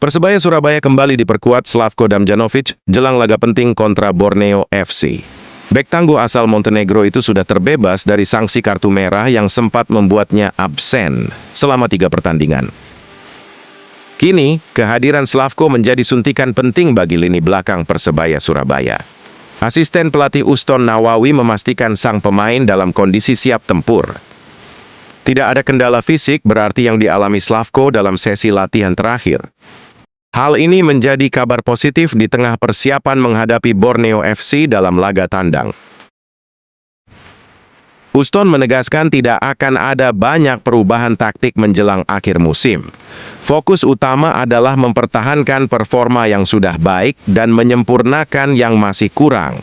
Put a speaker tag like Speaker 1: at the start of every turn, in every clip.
Speaker 1: Persebaya Surabaya kembali diperkuat Slavko Damjanovic jelang laga penting kontra Borneo FC. Bek tangguh asal Montenegro itu sudah terbebas dari sanksi kartu merah yang sempat membuatnya absen selama 3 pertandingan. Kini, kehadiran Slavko menjadi suntikan penting bagi lini belakang Persebaya Surabaya. Asisten pelatih Uston Nawawi memastikan sang pemain dalam kondisi siap tempur. Tidak ada kendala fisik berarti yang dialami Slavko dalam sesi latihan terakhir. Hal ini menjadi kabar positif di tengah persiapan menghadapi Borneo FC dalam laga tandang. Uston menegaskan tidak akan ada banyak perubahan taktik menjelang akhir musim. Fokus utama adalah mempertahankan performa yang sudah baik dan menyempurnakan yang masih kurang.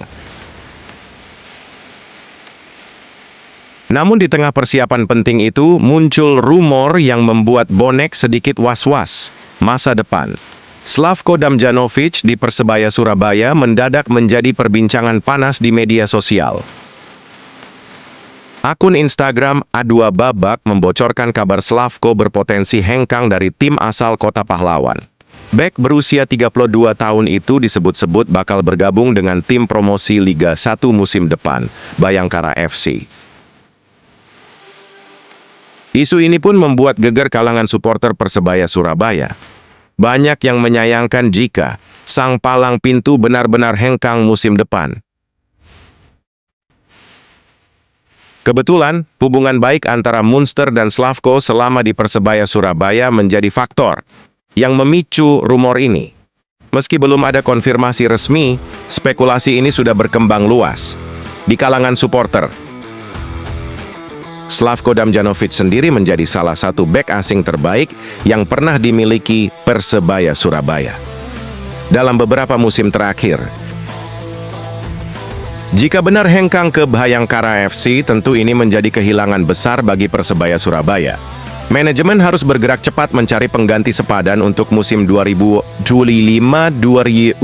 Speaker 1: Namun di tengah persiapan penting itu, muncul rumor yang membuat bonek sedikit was-was masa depan. Slavko Damjanovic di Persebaya Surabaya mendadak menjadi perbincangan panas di media sosial. Akun Instagram A2 Babak membocorkan kabar Slavko berpotensi hengkang dari tim asal Kota Pahlawan. Bek berusia 32 tahun itu disebut-sebut bakal bergabung dengan tim promosi Liga 1 musim depan, Bayangkara FC. Isu ini pun membuat geger kalangan supporter Persebaya Surabaya. Banyak yang menyayangkan jika sang palang pintu benar-benar hengkang musim depan. Kebetulan, hubungan baik antara Munster dan Slavko selama di Persebaya Surabaya menjadi faktor yang memicu rumor ini. Meski belum ada konfirmasi resmi, spekulasi ini sudah berkembang luas di kalangan supporter. Slavko Damjanovic sendiri menjadi salah satu bek asing terbaik yang pernah dimiliki Persebaya Surabaya dalam beberapa musim terakhir. Jika benar hengkang ke Bayangkara FC, tentu ini menjadi kehilangan besar bagi Persebaya Surabaya. Manajemen harus bergerak cepat mencari pengganti sepadan untuk musim 2025-2026.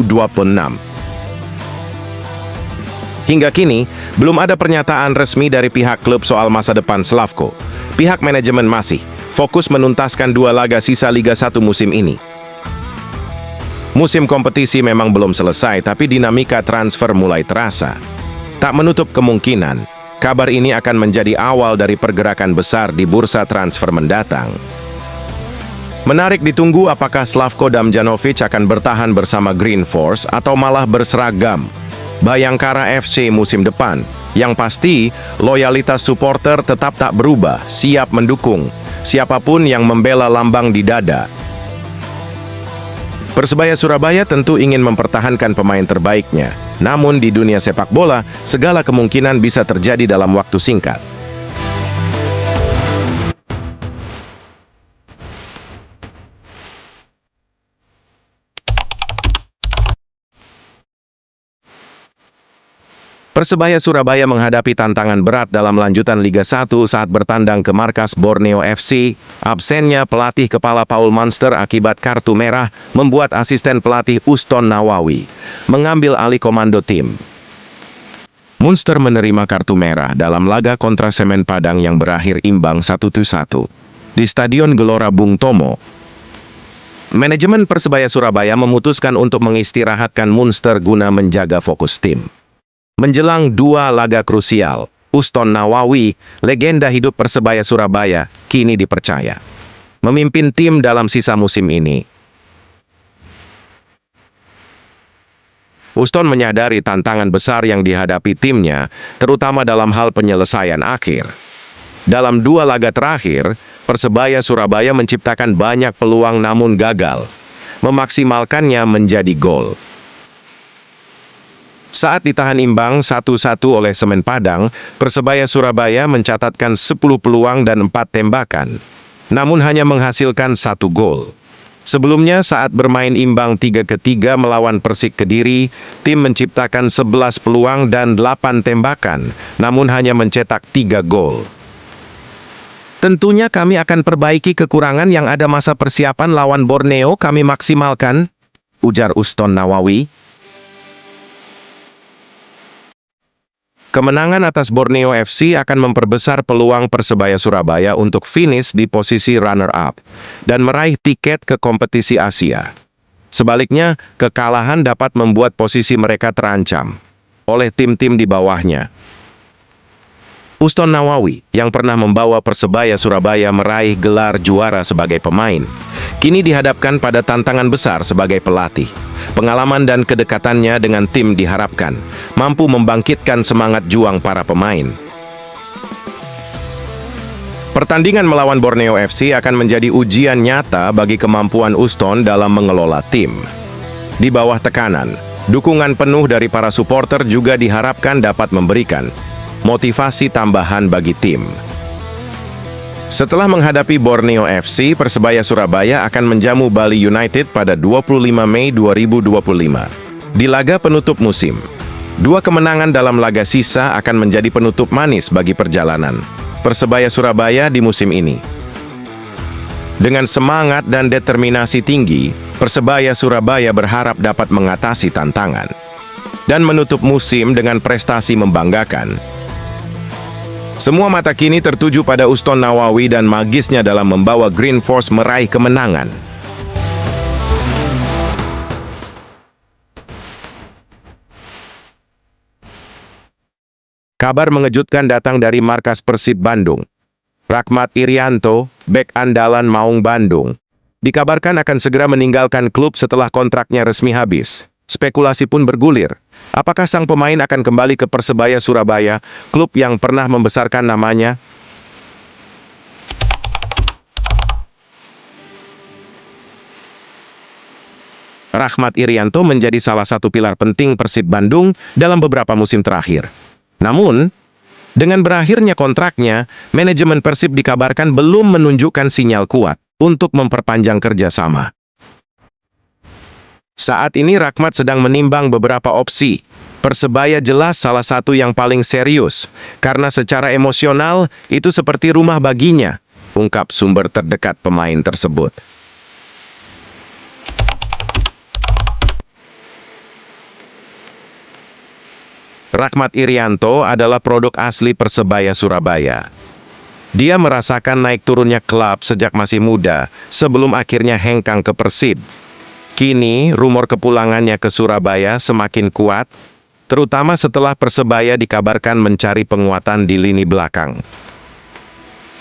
Speaker 1: Hingga kini, belum ada pernyataan resmi dari pihak klub soal masa depan Slavko. Pihak manajemen masih fokus menuntaskan 2 laga sisa Liga 1 musim ini. Musim kompetisi memang belum selesai, tapi dinamika transfer mulai terasa. Tak menutup kemungkinan, kabar ini akan menjadi awal dari pergerakan besar di bursa transfer mendatang. Menarik ditunggu apakah Slavko Damjanovic akan bertahan bersama Green Force atau malah berseragam Bayangkara FC musim depan. Yang pasti, loyalitas supporter tetap tak berubah, siap mendukung siapapun yang membela lambang di dada. Persebaya Surabaya tentu ingin mempertahankan pemain terbaiknya. Namun di dunia sepak bola, segala kemungkinan bisa terjadi dalam waktu singkat. Persebaya Surabaya menghadapi tantangan berat dalam lanjutan Liga 1 saat bertandang ke markas Borneo FC. Absennya pelatih kepala Paul Munster akibat kartu merah membuat asisten pelatih Uston Nawawi mengambil alih komando tim. Munster menerima kartu merah dalam laga kontra Semen Padang yang berakhir imbang 1-1 di Stadion Gelora Bung Tomo. Manajemen Persebaya Surabaya memutuskan untuk mengistirahatkan Munster guna menjaga fokus tim. Menjelang 2 laga krusial, Uston Nawawi, legenda hidup Persebaya Surabaya, kini dipercaya memimpin tim dalam sisa musim ini. Uston menyadari tantangan besar yang dihadapi timnya, terutama dalam hal penyelesaian akhir. Dalam 2 laga terakhir, Persebaya Surabaya menciptakan banyak peluang namun gagal memaksimalkannya menjadi gol. Saat ditahan imbang 1-1 oleh Semen Padang, Persebaya Surabaya mencatatkan 10 peluang dan 4 tembakan, namun hanya menghasilkan 1 gol. Sebelumnya, saat bermain imbang 3-3 melawan Persik Kediri, tim menciptakan 11 peluang dan 8 tembakan, namun hanya mencetak 3 gol. Tentunya kami akan perbaiki kekurangan yang ada masa persiapan lawan Borneo kami maksimalkan, ujar Uston Nawawi. Kemenangan atas Borneo FC akan memperbesar peluang Persebaya Surabaya untuk finish di posisi runner-up dan meraih tiket ke kompetisi Asia. Sebaliknya, kekalahan dapat membuat posisi mereka terancam oleh tim-tim di bawahnya. Uston Nawawi, yang pernah membawa Persebaya Surabaya meraih gelar juara sebagai pemain, kini dihadapkan pada tantangan besar sebagai pelatih. Pengalaman dan kedekatannya dengan tim diharapkan mampu membangkitkan semangat juang para pemain. Pertandingan melawan Borneo FC akan menjadi ujian nyata bagi kemampuan Uston dalam mengelola tim. Di bawah tekanan, dukungan penuh dari para supporter juga diharapkan dapat memberikan motivasi tambahan bagi tim. Setelah menghadapi Borneo FC, Persebaya Surabaya akan menjamu Bali United pada 25 Mei 2025. Di laga penutup musim, 2 kemenangan dalam laga sisa akan menjadi penutup manis bagi perjalanan Persebaya Surabaya di musim ini. Dengan semangat dan determinasi tinggi, Persebaya Surabaya berharap dapat mengatasi tantangan dan menutup musim dengan prestasi membanggakan. Semua mata kini tertuju pada Uston Nawawi dan magisnya dalam membawa Green Force meraih kemenangan. Kabar mengejutkan datang dari markas Persib Bandung. Rahmat Irianto, bek andalan Maung Bandung, dikabarkan akan segera meninggalkan klub setelah kontraknya resmi habis. Spekulasi pun bergulir. Apakah sang pemain akan kembali ke Persebaya Surabaya, klub yang pernah membesarkan namanya? Rahmat Irianto menjadi salah satu pilar penting Persib Bandung dalam beberapa musim terakhir. Namun, dengan berakhirnya kontraknya, manajemen Persib dikabarkan belum menunjukkan sinyal kuat untuk memperpanjang kerjasama. Saat ini Rahmat sedang menimbang beberapa opsi. Persebaya jelas salah satu yang paling serius, karena secara emosional itu seperti rumah baginya, ungkap sumber terdekat pemain tersebut. Rahmat Irianto adalah produk asli Persebaya Surabaya. Dia merasakan naik turunnya klub sejak masih muda, sebelum akhirnya hengkang ke Persib. Kini, rumor kepulangannya ke Surabaya semakin kuat, terutama setelah Persebaya dikabarkan mencari penguatan di lini belakang.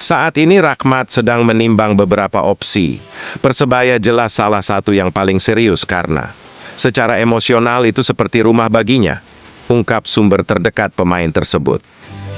Speaker 1: Saat ini Rahmat sedang menimbang beberapa opsi. Persebaya jelas salah satu yang paling serius karena secara emosional itu seperti rumah baginya, ungkap sumber terdekat pemain tersebut.